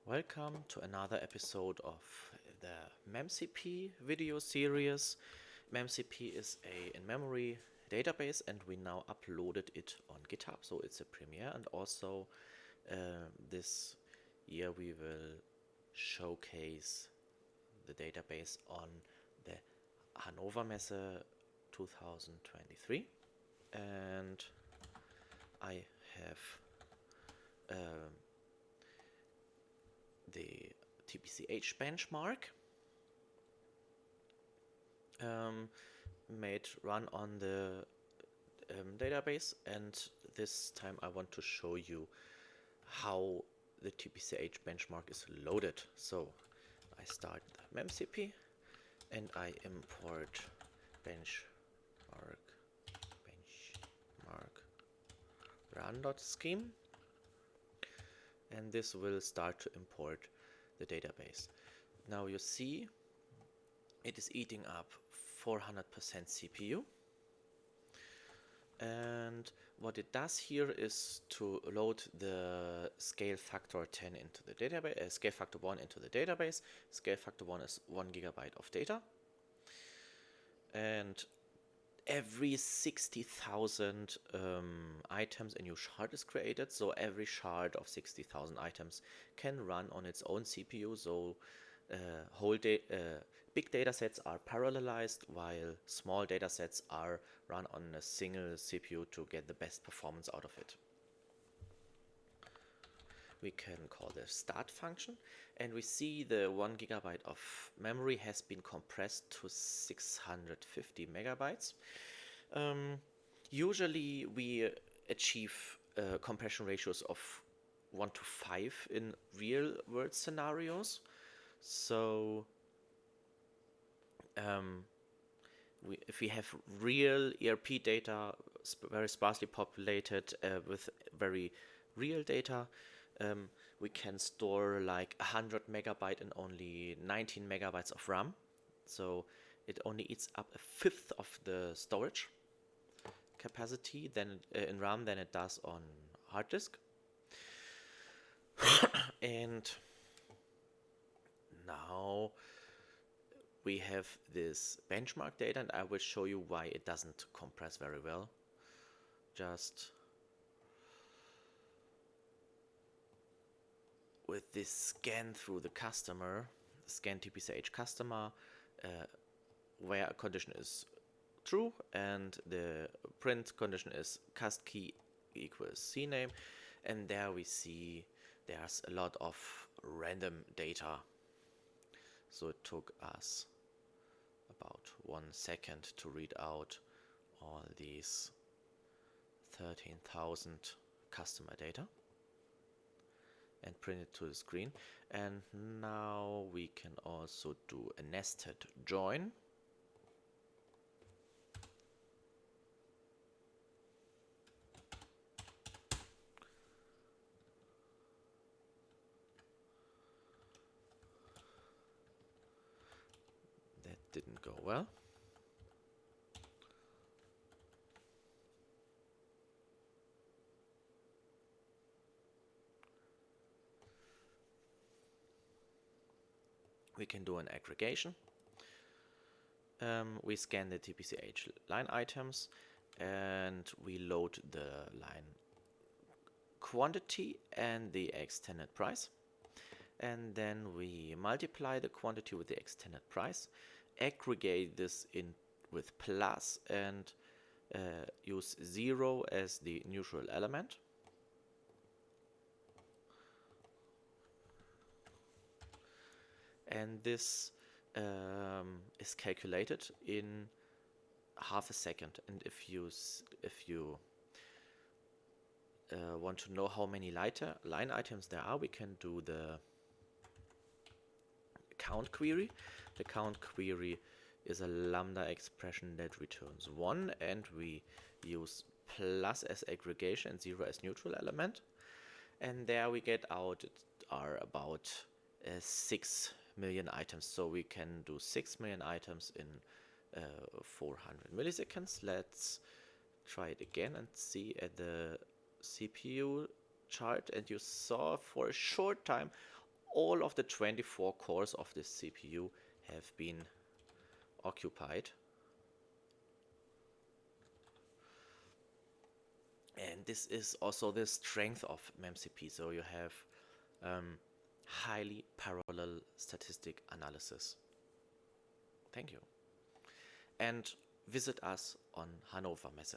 Welcome to another episode of the MemCP video series. MemCP is a in-memory database and we now uploaded it on Github, so it's a premiere. And also this year we will showcase the database on the Hannover Messe 2023. And I have the TPCH benchmark made run on the database, and this time I want to show you how the TPCH benchmark is loaded. So I start the MemCP and I import benchmark run.scheme, and this will start to import the database. Now you see it is eating up 400% CPU, and what it does here is to load the scale factor 10 into the database, scale factor 1 into the database. Scale factor 1 is 1 GB of data, and every 60,000 items a new shard is created. So every shard of 60,000 items can run on its own CPU. So big data sets are parallelized while small data sets are run on a single CPU to get the best performance out of it. We can call the start function, and we see the 1 GB of memory has been compressed to 650 megabytes. Usually we achieve compression ratios of 1 to 5 in real world scenarios. So if we have real ERP data, very sparsely populated with very real data, we can store like 100 megabyte in only 19 megabytes of RAM. So it only eats up a fifth of the storage capacity in RAM than it does on hard disk. And now we have this benchmark data, and I will show you why it doesn't compress very well. Just with this scan through the customer, scan TPCH customer, where a condition is true and the print condition is cast key equals CNAME, and there we see there's a lot of random data. So it took us about 1 second to read out all these 13,000 customer data and print it to the screen. And now we can also do a nested join. That didn't go well. We can do an aggregation. We scan the TPCH line items and we load the line quantity and the extended price. And then we multiply the quantity with the extended price, aggregate this in with plus, and use 0 as the neutral element. And this is calculated in half a second. And if you want to know how many line items there are, we can do the count query. The count query is a lambda expression that returns 1, and we use plus as aggregation and 0 as neutral element. And there we get out are about 6 million items. So we can do 6 million items in 400 milliseconds. Let's try it again and see at the CPU chart, and you saw for a short time all of the 24 cores of this CPU have been occupied. And this is also the strength of MemCP. So you have highly parallel statistic analysis. Thank you. And visit us on Hannover Messe.